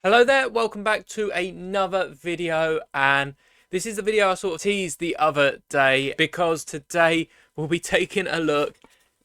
Hello there, welcome back to another video, and this is the video I sort of teased the other day because today we'll be taking a look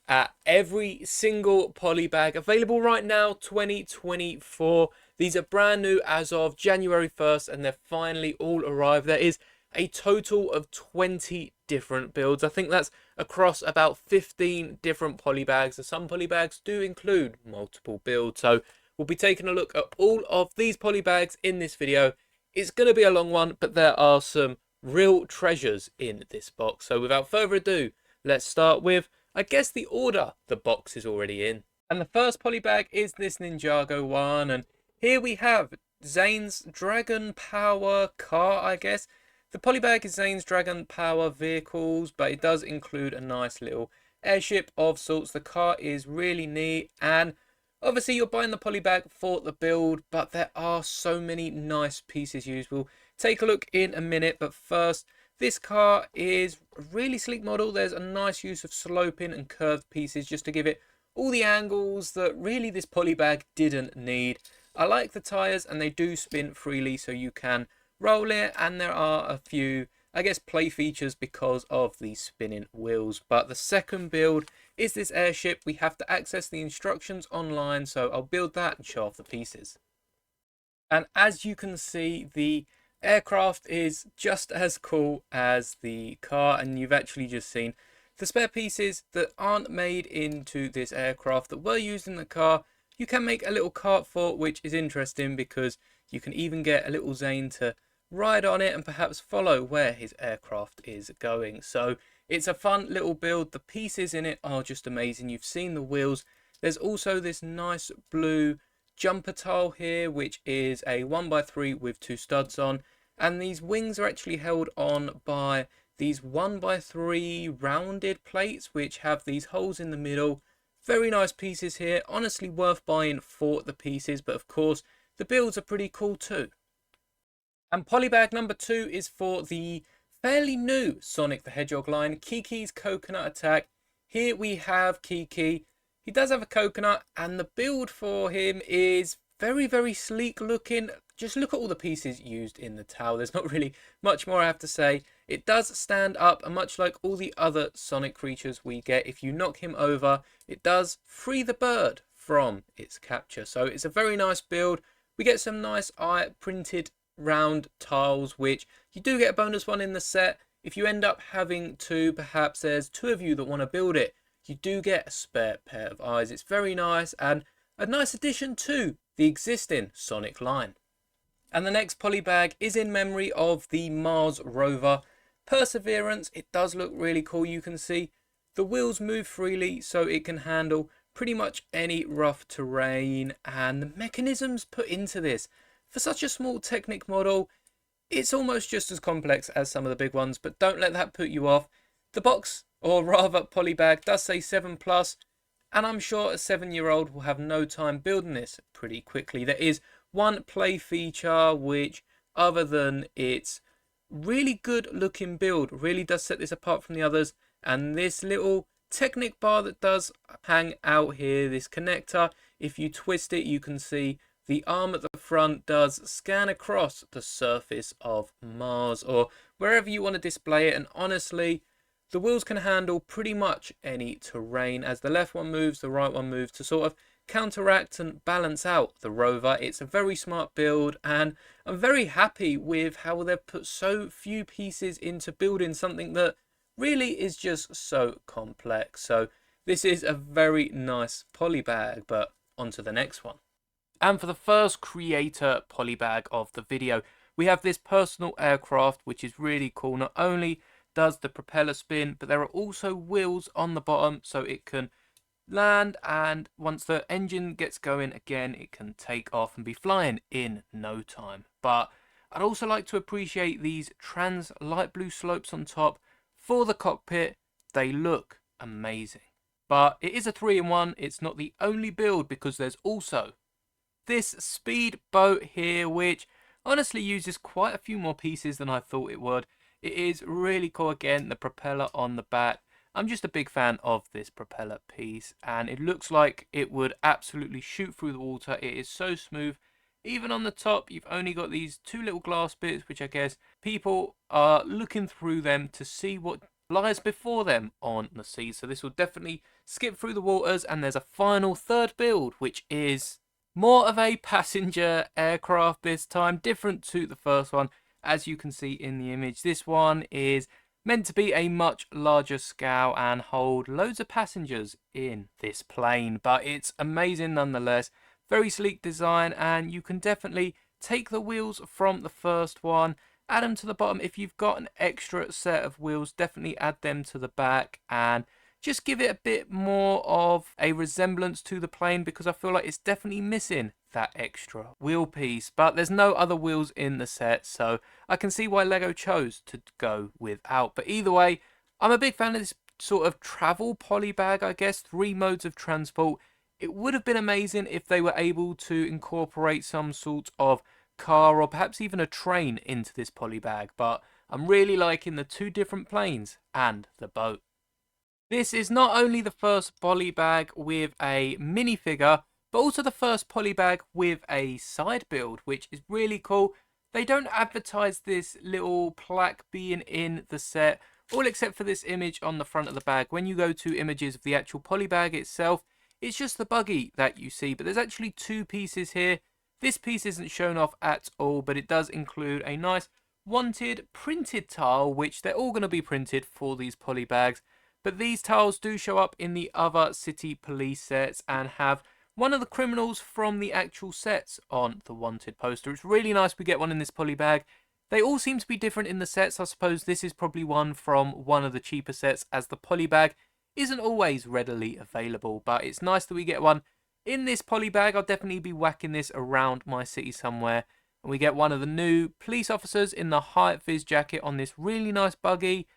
at every single Polybag available right now 2024. These are brand new as of January 1st and they're finally all arrived. There is a total of 20 different builds. I think that's across about 15 different Polybags, and some Polybags do include multiple builds, so we'll be taking a look at all of these Polybags in this video. It's going to be a long one, but there are some real treasures in this box. So without further ado, let's start with, I guess, the order the box is already in. And the first Polybag is this Ninjago one. And here we have Zane's Dragon Power car, I guess. The Polybag is Zane's Dragon Power vehicles, but it does include a nice little airship of sorts. The car is really neat, and obviously you're buying the Polybag for the build, but there are so many nice pieces used. We'll take a look in a minute, but first, this car is a really sleek model. There's a nice use of sloping and curved pieces just to give it all the angles that really this Polybag didn't need. I like the tyres, and they do spin freely so you can roll it, and there are a few, I guess, play features because of these spinning wheels. But the second build is this airship. We have to access the instructions online, so I'll build that and show off the pieces. And as you can see, the aircraft is just as cool as the car, and you've actually just seen the spare pieces that aren't made into this aircraft that were used in the car. You can make a little cart for, which is interesting because you can even get a little Zane to ride on it and perhaps follow where his aircraft is going. So it's a fun little build. The pieces in it are just amazing. You've seen the wheels. There's also this nice blue jumper tile here, which is a 1x3 with 2 studs on, and these wings are actually held on by these 1x3 rounded plates which have these holes in the middle. Very nice pieces here, honestly worth buying for the pieces, but of course the builds are pretty cool too. And Polybag number 2 is for the fairly new Sonic the Hedgehog line, Kiki's Coconut Attack. Here we have Kiki. He does have a coconut, and the build for him is very sleek looking. Just look at all the pieces used in the tower. There's not really much more I have to say. It does stand up, and much like all the other Sonic creatures we get, if you knock him over, it does free the bird from its capture. So it's a very nice build. We get some nice eye printed round tiles, which you do get a bonus one in the set. If you end up having to, perhaps there's 2 of you that want to build it, you do get a spare pair of eyes. It's very nice and a nice addition to the existing Sonic line. And the next Polybag is in memory of the Mars rover Perseverance. It does look really cool. You can see the wheels move freely so it can handle pretty much any rough terrain, and the mechanisms put into this for such a small Technic model, it's almost just as complex as some of the big ones, but don't let that put you off. The box, or rather Polybag, does say 7+, and I'm sure a 7-year-old will have no time building this pretty quickly. There is one play feature which, other than its really good looking build, really does set this apart from the others, and this little Technic bar that does hang out here, this connector, if you twist it you can see the arm at the front does scan across the surface of Mars or wherever you want to display it, and honestly the wheels can handle pretty much any terrain. As the left one moves, the right one moves to sort of counteract and balance out the rover. It's a very smart build, and I'm very happy with how they've put so few pieces into building something that really is just so complex. So this is a very nice Polybag, but on to the next one. And for the first creator Polybag of the video, we have this personal aircraft, which is really cool. Not only does the propeller spin, but there are also wheels on the bottom so it can land, and once the engine gets going again, it can take off and be flying in no time. But I'd also like to appreciate these trans light blue slopes on top for the cockpit. They look amazing. But it is a 3-in-1. It's not the only build, because there's also this speed boat here, which honestly uses quite a few more pieces than I thought it would. It is really cool. Again, the propeller on the back. I'm just a big fan of this propeller piece, and it looks like it would absolutely shoot through the water. It is so smooth. even on the top, you've only got these two little glass bits, which I guess people are looking through them to see what lies before them on the sea. So this will definitely skip through the waters, and there's a final third build, which is more of a passenger aircraft this time, different to the first one. As you can see in the image, this one is meant to be a much larger scale and hold loads of passengers in this plane, but it's amazing nonetheless. Very sleek design, and you can definitely take the wheels from the first one, add them to the bottom. If you've got an extra set of wheels, definitely add them to the back and just give it a bit more of a resemblance to the plane, because I feel like it's definitely missing that extra wheel piece. But there's no other wheels in the set, so I can see why Lego chose to go without. But either way, I'm a big fan of this sort of travel polybag, I guess. 3 modes of transport. It would have been amazing if they were able to incorporate some sort of car or perhaps even a train into this polybag, but I'm really liking the 2 different planes and the boat. This is not only the first polybag with a minifigure, but also the first polybag with a side build, which is really cool. They don't advertise this little plaque being in the set, all except for this image on the front of the bag. When you go to images of the actual polybag itself, it's just the buggy that you see, but there's actually 2 pieces here. This piece isn't shown off at all, but it does include a nice wanted printed tile, which they're all going to be printed for these polybags. But these tiles do show up in the other city police sets and have one of the criminals from the actual sets on the wanted poster. It's really nice we get one in this polybag. They all seem to be different in the sets. I suppose this is probably one from one of the cheaper sets, as the polybag isn't always readily available. But it's nice that we get one in this polybag. I'll definitely be whacking this around my city somewhere. And we get one of the new police officers in the Height Viz jacket on this really nice buggy.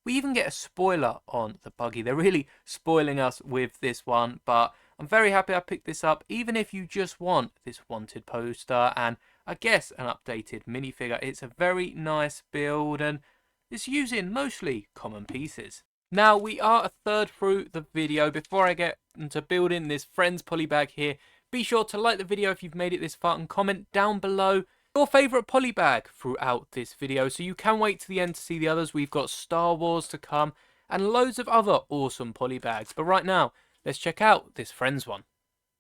We even get a spoiler on the buggy. They're really spoiling us with this one, but I'm very happy I picked this up, even if you just want this wanted poster and I guess an updated minifigure. It's a very nice build and it's using mostly common pieces. Now we are a third through the video. Before I get into building this Friends polybag here, be sure to like the video if you've made it this far and comment down below your favourite polybag throughout this video, so you can wait to the end to see the others. We've got Star Wars to come and loads of other awesome polybags. But right now, let's check out this Friends one.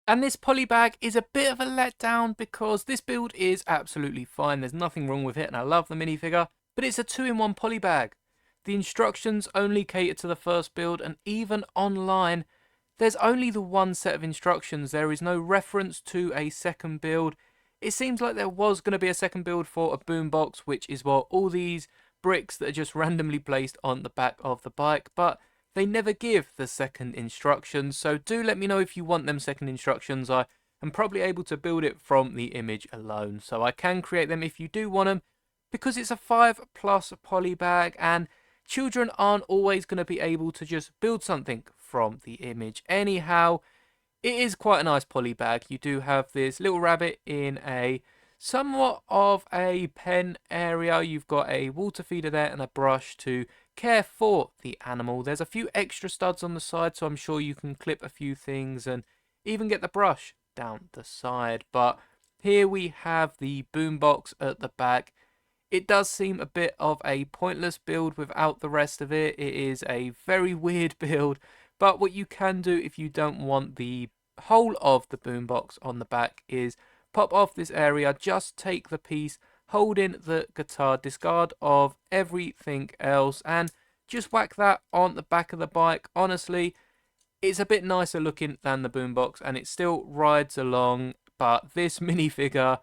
And this polybag is a bit of a letdown because this build is absolutely fine. There's nothing wrong with it and I love the minifigure, but it's a 2-in-1 polybag. The instructions only cater to the first build, and even online, there's only the one set of instructions. There is no reference to a second build. It seems like there was going to be a second build for a boombox, which is what all these bricks that are just randomly placed on the back of the bike, but they never give the second instructions. So do let me know if you want them second instructions. I am probably able to build it from the image alone, so I can create them if you do want them, because it's a 5+ polybag and children aren't always going to be able to just build something from the image. Anyhow, it is quite a nice polybag. You do have this little rabbit in a somewhat of a pen area. You've got a water feeder there and a brush to care for the animal. There's a few extra studs on the side, so I'm sure you can clip a few things and even get the brush down the side. But here we have the boombox at the back. It does seem a bit of a pointless build without the rest of it. It is a very weird build. But what you can do if you don't want the whole of the boombox on the back is pop off this area, just take the piece holding the guitar, discard of everything else, and just whack that on the back of the bike. Honestly, it's a bit nicer looking than the boombox and it still rides along, but this minifigure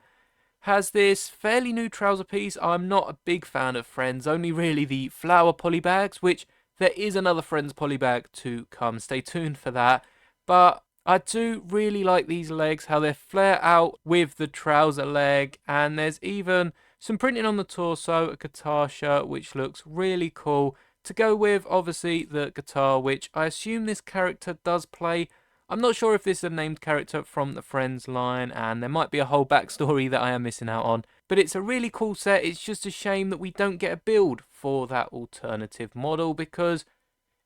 has this fairly new trouser piece. I'm not a big fan of Friends, only really the flower polybags, which there is another Friends polybag to come. Stay tuned for that. But I do really like these legs, how they flare out with the trouser leg. And there's even some printing on the torso, a guitar shirt, which looks really cool. To go with, obviously, the guitar, which I assume this character does play. I'm not sure if this is a named character from the Friends line, and there might be a whole backstory that I am missing out on. But it's a really cool set. It's just a shame that we don't get a build for that alternative model, because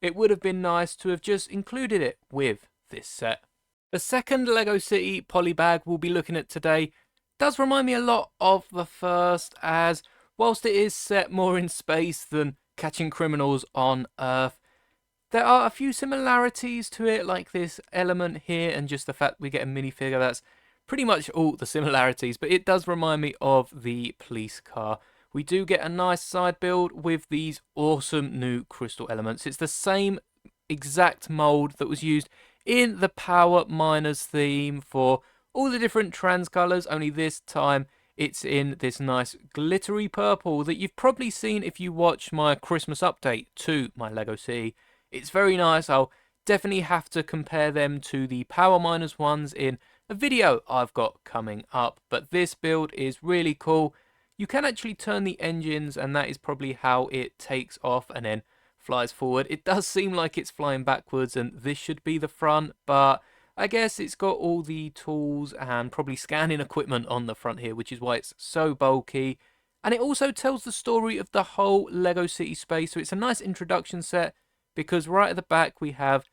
it would have been nice to have just included it with this set. The second LEGO City polybag we'll be looking at today does remind me a lot of the first, as whilst it is set more in space than catching criminals on Earth, there are a few similarities to it, like this element here and just the fact we get a minifigure. That's pretty much all the similarities, but it does remind me of the police car. We do get a nice side build with these awesome new crystal elements. It's the same exact mold that was used in the Power Miners theme for all the different trans colors, only this time it's in this nice glittery purple that you've probably seen if you watch my Christmas update to my Lego City. It's very nice. I'll definitely have to compare them to the Power Miners ones in a video I've got coming up, but this build is really cool. You can actually turn the engines, and that is probably how it takes off and then flies forward. It does seem like it's flying backwards, and this should be the front, but I guess it's got all the tools and probably scanning equipment on the front here, which is why it's so bulky. And it also tells the story of the whole Lego City space, so it's a nice introduction set, because right at the back we have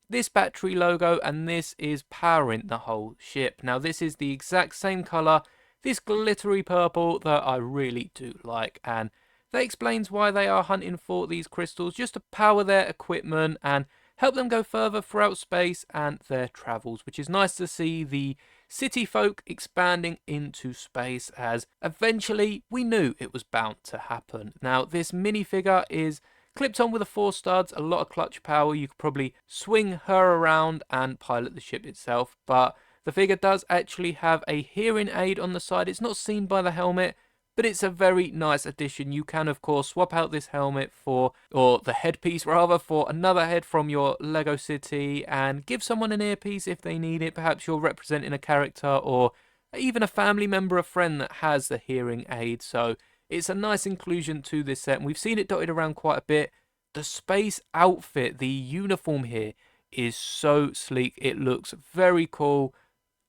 this battery logo, and this is powering the whole ship. Now this is the exact same color, this glittery purple, that I really do like, and that explains why they are hunting for these crystals, just to power their equipment and help them go further throughout space and their travels, which is nice to see the city folk expanding into space, as eventually we knew it was bound to happen. Now this minifigure is clipped on with the 4 studs, a lot of clutch power. You could probably swing her around and pilot the ship itself, but the figure does actually have a hearing aid on the side. It's not seen by the helmet, but it's a very nice addition. You can, of course, swap out this helmet for, or the headpiece rather, for another head from your Lego City, and give someone an earpiece if they need it. Perhaps you're representing a character or even a family member or friend that has the hearing aid. So it's a nice inclusion to this set, and we've seen it dotted around quite a bit. The space outfit, the uniform here, is so sleek. It looks very cool.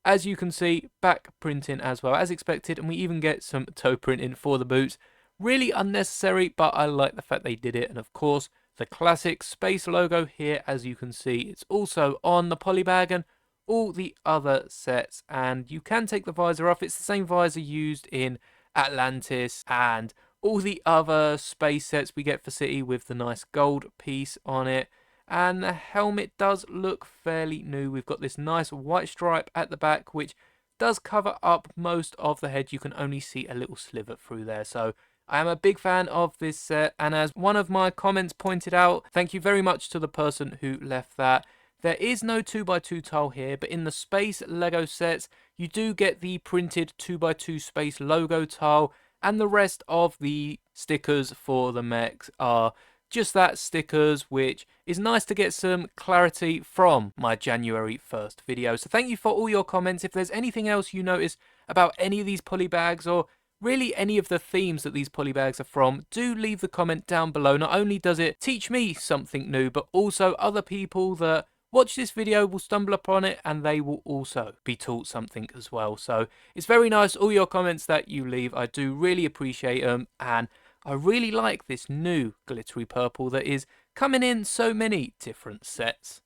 As you can see, back printing as well, as expected, and we even get some toe printing for the boots. Really unnecessary, but I like the fact they did it. And of course, the classic space logo here, as you can see, it's also on the Polybag and all the other sets. And you can take the visor off. It's the same visor used in Atlantis and all the other space sets we get for City, with the nice gold piece on it. And the helmet does look fairly new. We've got this nice white stripe at the back, which does cover up most of the head. You can only see a little sliver through there. So I am a big fan of this set, and as one of my comments pointed out, thank you very much to the person who left that. There is no 2x2 tile here, but in the space Lego sets, you do get the printed 2x2 space logo tile, and the rest of the stickers for the mechs are just that, stickers, which is nice to get some clarity from my January 1st video. So thank you for all your comments. If there's anything else you notice about any of these polybags, or really any of the themes that these polybags are from, do leave the comment down below. Not only does it teach me something new, but also other people that watch this video will stumble upon it, and they will also be taught something as well. So it's very nice, all your comments that you leave. I do really appreciate them, and I really like this new glittery purple that is coming in so many different sets.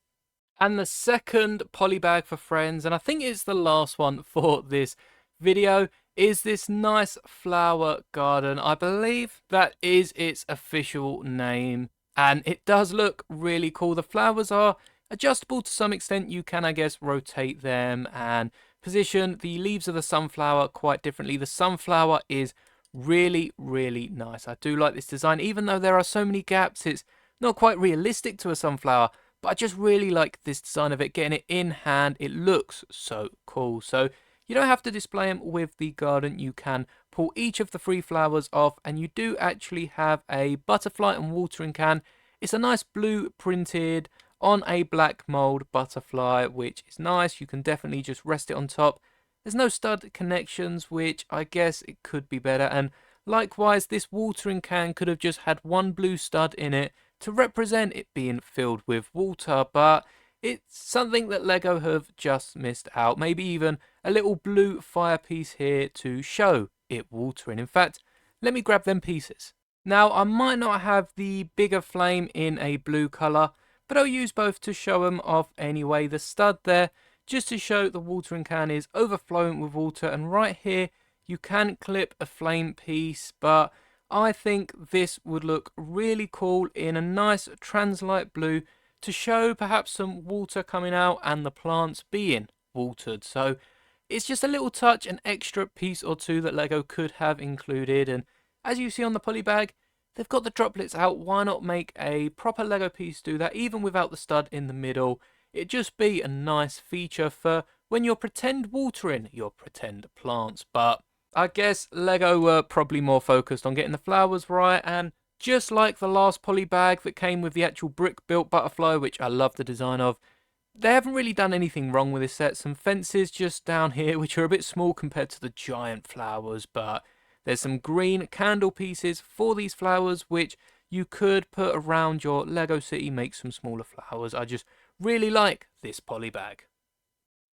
And the second polybag for friends, and I think it's the last one for this video, is this nice flower garden. I believe that is its official name, and it does look really cool. The flowers are adjustable to some extent. You can, I guess, rotate them and position the leaves of the sunflower quite differently. The sunflower is really, really nice. I do like this design, even though there are so many gaps. It's not quite realistic to a sunflower, but I just really like this design of it, getting it in hand. It looks so cool. So you don't have to display them with the garden. You can pull each of the 3 flowers off, and you do actually have a butterfly and watering can. It's a nice blue printed on a black mold butterfly, which is nice. You can definitely just rest it on top. There's no stud connections, which I guess it could be better. And likewise, this watering can could have just had 1 blue stud in it to represent it being filled with water, but it's something that Lego have just missed out. Maybe even a little blue fire piece here to show it watering. In fact, let me grab them pieces. Now, I might not have the bigger flame in a blue colour, but I'll use both to show them off anyway. The stud there, just to show the watering can is overflowing with water, and right here you can clip a flame piece, but I think this would look really cool in a nice translite blue to show perhaps some water coming out and the plants being watered. So it's just a little touch, an extra piece or two that LEGO could have included. And as you see on the Polybag, they've got the droplets out. Why not make a proper LEGO piece do that, even without the stud in the middle? It'd just be a nice feature for when you're pretend watering your pretend plants. But I guess LEGO were probably more focused on getting the flowers right, and just like the last Polybag that came with the actual brick-built butterfly, which I love the design of, they haven't really done anything wrong with this set. Some fences just down here, which are a bit small compared to the giant flowers, but there's some green candle pieces for these flowers, which you could put around your Lego city, make some smaller flowers. I just really like this Polybag.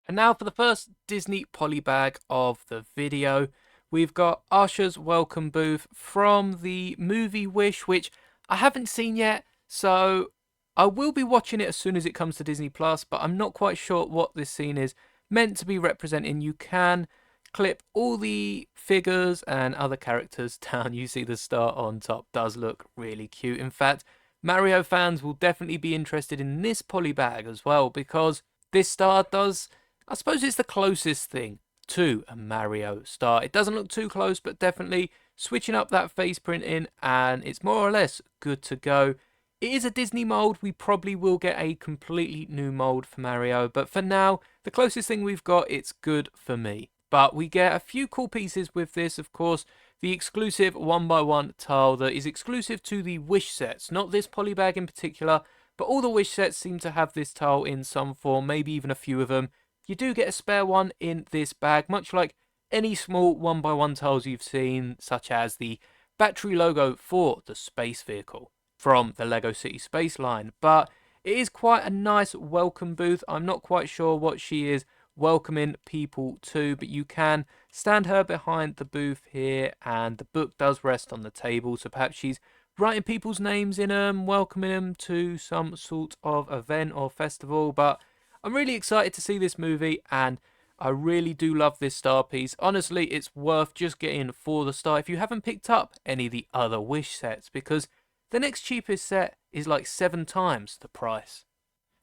And now for the first Disney Polybag of the video. We've got Usher's welcome booth from the movie Wish, which I haven't seen yet, so I will be watching it as soon as it comes to Disney Plus, but I'm not quite sure what this scene is meant to be representing. You can clip all the figures and other characters down. You see the star on top does look really cute. In fact, Mario fans will definitely be interested in this Polybag as well, because this star does, I suppose it's the closest thing to a Mario star. It doesn't look too close, but definitely switching up that face printing and it's more or less good to go. It is a Disney mold. We probably will get a completely new mold for Mario, but for now, the closest thing we've got, it's good for me. But we get a few cool pieces with this, of course. The exclusive 1x1 tile that is exclusive to the Wish sets, not this Polybag in particular, but all the Wish sets seem to have this tile in some form, maybe even a few of them. You do get a spare one in this bag, much like any small 1x1 tiles you've seen, such as the battery logo for the space vehicle from the LEGO City Space line. But it is quite a nice welcome booth. I'm not quite sure what she is welcoming people to, but you can stand her behind the booth here, and the book does rest on the table, so perhaps she's writing people's names in them, welcoming them to some sort of event or festival. But I'm really excited to see this movie, and I really do love this star piece. Honestly, it's worth just getting for the star if you haven't picked up any of the other Wish sets, because the next cheapest set is like 7 times the price.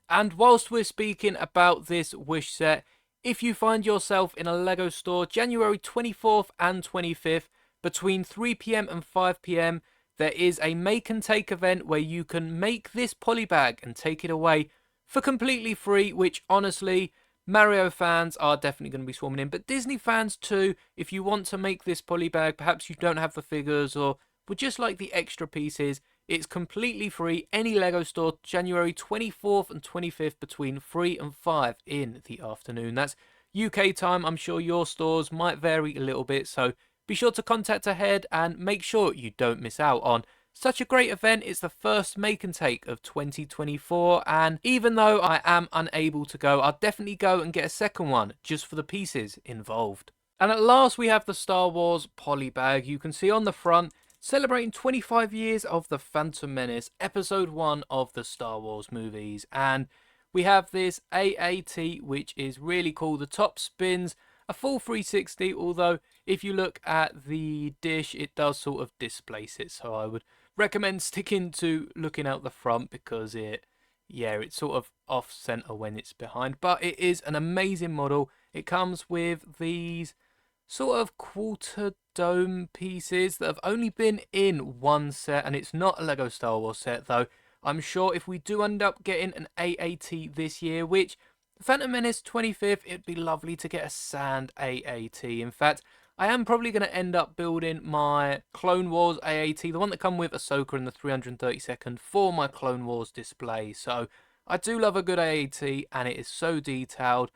And whilst we're speaking about this Wish set, if you find yourself in a LEGO store January 24th and 25th between 3 PM and 5 PM, there is a make and take event where you can make this Polybag and take it away for completely free, which honestly, Mario fans are definitely going to be swarming in, but Disney fans too. If you want to make this Polybag, perhaps you don't have the figures or would just like the extra pieces, it's completely free. Any LEGO store, January 24th and 25th between 3 and 5 in the afternoon. That's UK time. I'm sure your stores might vary a little bit, so be sure to contact ahead and make sure you don't miss out on such a great event. It's the first make and take of 2024, and even though I am unable to go, I'll definitely go and get a second one just for the pieces involved. And at last we have the Star Wars Polybag. You can see on the front, celebrating 25 years of The Phantom Menace, Episode 1 of the Star Wars movies. And we have this AAT, which is really cool. The top spins a full 360, although if you look at the dish, it does sort of displace it. So I would recommend sticking to looking out the front, because it's sort of off center when it's behind. But it is an amazing model. It comes with these sort of quarter dome pieces that have only been in one set, and it's not a LEGO Star Wars set, though I'm sure if we do end up getting an AAT this year, which Phantom Menace 25th, it'd be lovely to get a sand AAT. In fact, I am probably going to end up building my Clone Wars AAT, the one that come with Ahsoka in the 332nd, for my Clone Wars display. So I do love a good AAT, and it is so detailed,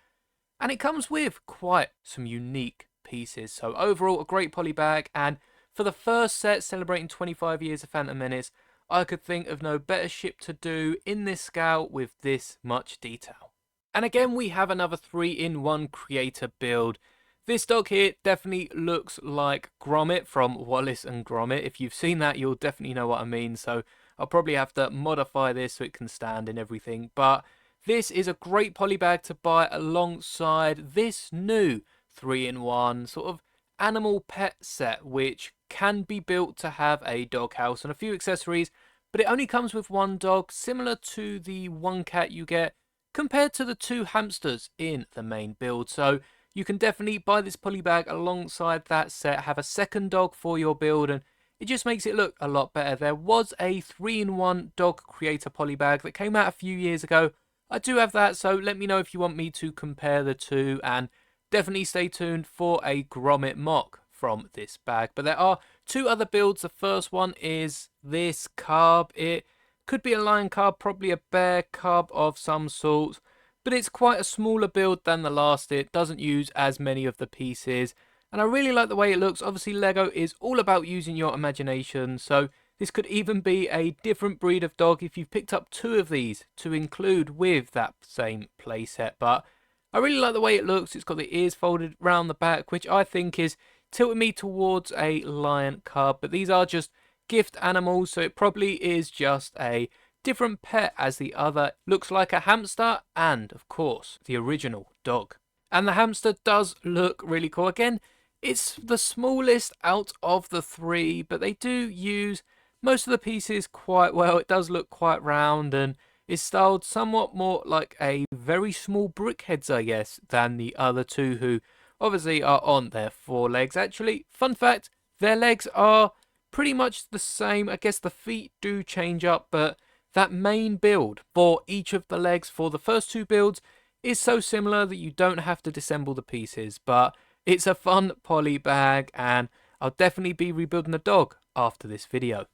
and it comes with quite some unique pieces. So overall, a great Polybag, and for the first set celebrating 25 years of Phantom Menace, I could think of no better ship to do in this scale with this much detail. And again, we have another 3-in-1 creator build. This dog here definitely looks like Gromit from Wallace and Gromit. If you've seen that, you'll definitely know what I mean. So I'll probably have to modify this so it can stand and everything. But this is a great Polybag to buy alongside this new 3-in-1 sort of animal pet set, which can be built to have a doghouse and a few accessories, but it only comes with one dog, similar to the one cat you get compared to the 2 hamsters in the main build. So you can definitely buy this polybag alongside that set, have a second dog for your build, and it just makes it look a lot better. There was a 3-in-1 dog creator polybag that came out a few years ago. I do have that, so let me know if you want me to compare the two, and definitely stay tuned for a grommet mock from this bag. But there are 2 other builds. The first one is this carb. It could be a lion carb, probably a bear carb of some sort, but it's quite a smaller build than the last. It doesn't use as many of the pieces, and I really like the way it looks. Obviously, Lego is all about using your imagination, so this could even be a different breed of dog if you've picked up 2 of these to include with that same playset. But I really like the way it looks. It's got the ears folded round the back, which I think is tilting me towards a lion cub. But these are just gift animals, so it probably is just a different pet as the other. Looks like a hamster and, of course, the original dog. And the hamster does look really cool. Again, it's the smallest out of the 3, but they do use most of the pieces quite well. It does look quite round and is styled somewhat more like a very small brickheads, I guess, than the other 2, who obviously are on their 4 legs. Actually, fun fact, their legs are pretty much the same. I guess the feet do change up, but that main build for each of the legs for the first 2 builds is so similar that you don't have to disassemble the pieces. But it's a fun poly bag, and I'll definitely be rebuilding the dog after this video.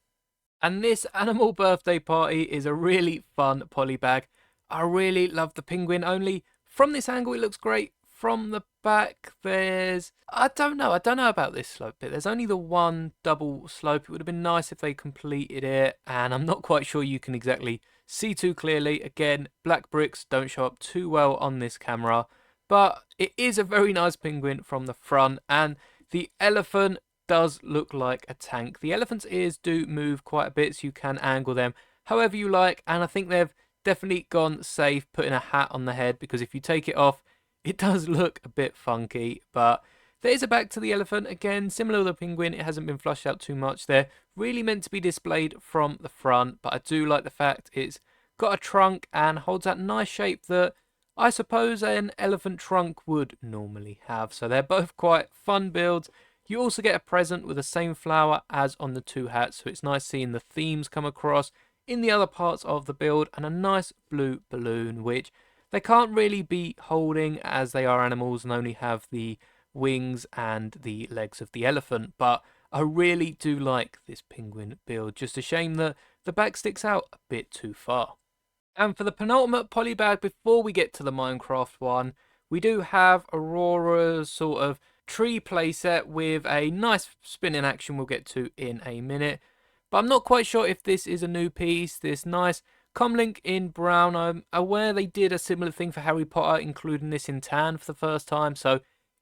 And this animal birthday party is a really fun poly bag. I really love the penguin. Only from this angle it looks great. From the back I don't know about this slope bit. There's only the one double slope. It would have been nice if they completed it, and I'm not quite sure you can exactly see too clearly. Again, black bricks don't show up too well on this camera, but it is a very nice penguin from the front, and the elephant does look like a tank. The elephant's ears do move quite a bit, so you can angle them however you like, and I think they've definitely gone safe putting a hat on the head, because if you take it off, it does look a bit funky. But there is a back to the elephant. Again, similar to the penguin, it hasn't been flushed out too much. They're really meant to be displayed from the front, but I do like the fact it's got a trunk and holds that nice shape that I suppose an elephant trunk would normally have. So they're both quite fun builds. You also get a present with the same flower as on the 2 hats, so it's nice seeing the themes come across in the other parts of the build, and a nice blue balloon, which they can't really be holding as they are animals and only have the wings and the legs of the elephant. But I really do like this penguin build. Just a shame that the back sticks out a bit too far. And for the penultimate polybag before we get to the Minecraft one, we do have Aurora's sort of tree playset with a nice spinning action we'll get to in a minute. But I'm not quite sure if this is a new piece. This nice comlink in brown. I'm aware they did a similar thing for Harry Potter, including this in tan for the first time. So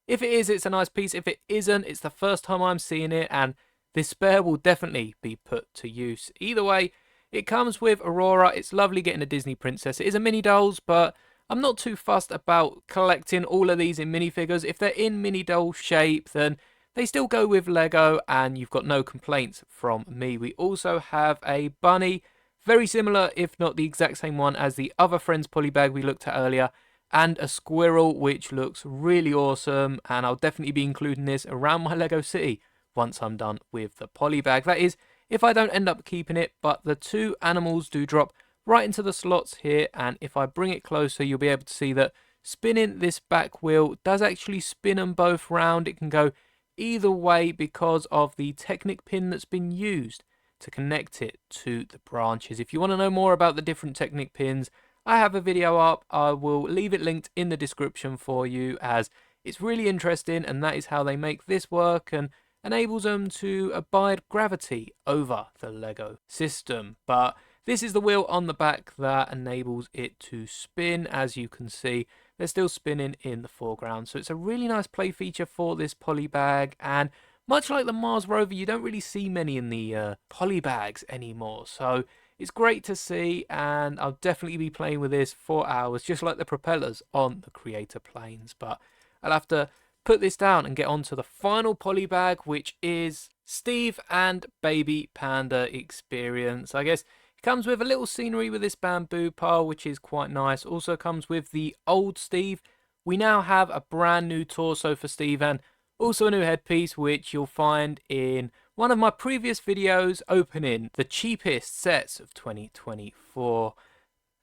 if it is, it's a nice piece. If it isn't, it's the first time I'm seeing it, and this spare will definitely be put to use. Either way, it comes with Aurora. It's lovely getting a Disney princess. It is a mini dolls, but I'm not too fussed about collecting all of these in minifigures. If they're in mini doll shape, then they still go with Lego, and you've got no complaints from me. We also have a bunny, very similar, if not the exact same one as the other Friends polybag we looked at earlier, and a squirrel, which looks really awesome, and I'll definitely be including this around my Lego city once I'm done with the polybag. That is, if I don't end up keeping it, but the 2 animals do drop right into the slots here, and if I bring it closer, you'll be able to see that spinning this back wheel does actually spin them both round. It can go either way because of the Technic pin that's been used to connect it to the branches. If you want to know more about the different Technic pins, I have a video up. I will leave it linked in the description for you, as it's really interesting, and that is how they make this work and enables them to abide gravity over the Lego system. But this is the wheel on the back that enables it to spin. As you can see, they're still spinning in the foreground. So it's a really nice play feature for this polybag, and much like the Mars rover, you don't really see many in the polybags anymore. So it's great to see, and I'll definitely be playing with this for hours, just like the propellers on the creator planes. But I'll have to put this down and get on to the final polybag, which is Steve and Baby Panda Experience. I guess it comes with a little scenery with this bamboo pile, which is quite nice. Also comes with the old Steve. We now have a brand new torso for Steve and also a new headpiece, which you'll find in one of my previous videos opening the cheapest sets of 2024.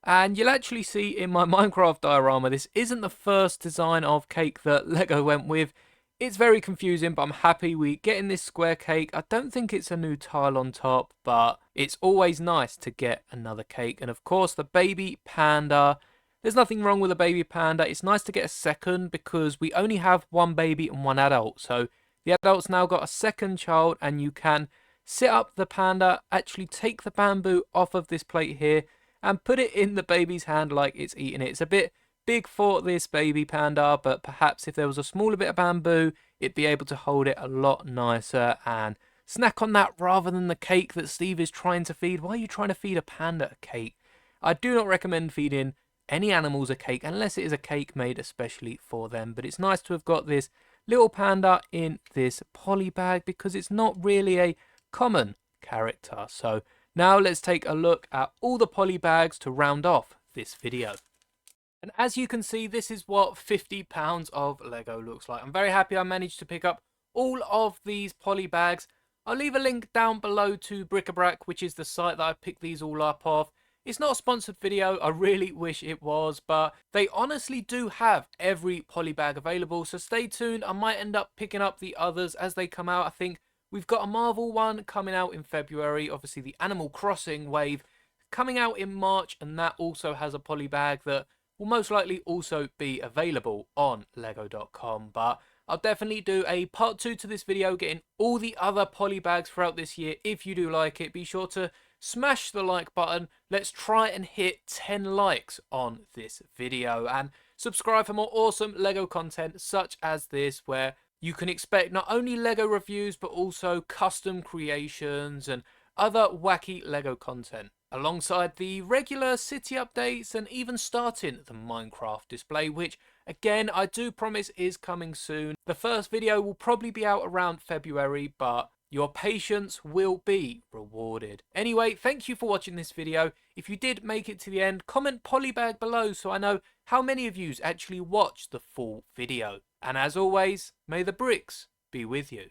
And you'll actually see in my Minecraft diorama, this isn't the first design of cake that Lego went with. It's very confusing, but I'm happy we get in this square cake. I don't think it's a new tile on top, but it's always nice to get another cake. And of course, the baby panda. There's nothing wrong with a baby panda. It's nice to get a second because we only have one baby and one adult. So the adult's now got a second child, and you can sit up the panda, actually take the bamboo off of this plate here, and put it in the baby's hand like it's eating it. It's a bit big for this baby panda, but perhaps if there was a smaller bit of bamboo, it'd be able to hold it a lot nicer and snack on that rather than the cake that Steve is trying to feed. Why are you trying to feed a panda a cake? I do not recommend feeding any animals a cake unless it is a cake made especially for them, but it's nice to have got this little panda in this poly bag because it's not really a common character. So now let's take a look at all the poly bags to round off this video. And as you can see, this is what £50 of Lego looks like. I'm very happy I managed to pick up all of these poly bags. I'll leave a link down below to Bric-a-Brac, which is the site that I picked these all up off. It's not a sponsored video, I really wish it was, but they honestly do have every poly bag available, so stay tuned. I might end up picking up the others as they come out. I think we've got a Marvel one coming out in February, obviously the Animal Crossing wave coming out in March, and that also has a poly bag that will most likely also be available on lego.com, but I'll definitely do a part 2 to this video, getting all the other poly bags throughout this year. If you do like it, be sure to smash the like button. Let's try and hit 10 likes on this video, and subscribe for more awesome Lego content such as this, where you can expect not only Lego reviews but also custom creations and other wacky Lego content, alongside the regular city updates and even starting the Minecraft display, which again I do promise is coming soon. The first video will probably be out around February, but your patience will be rewarded. Anyway, thank you for watching this video. If you did make it to the end, comment polybag below so I know how many of you actually watched the full video. And as always, may the bricks be with you.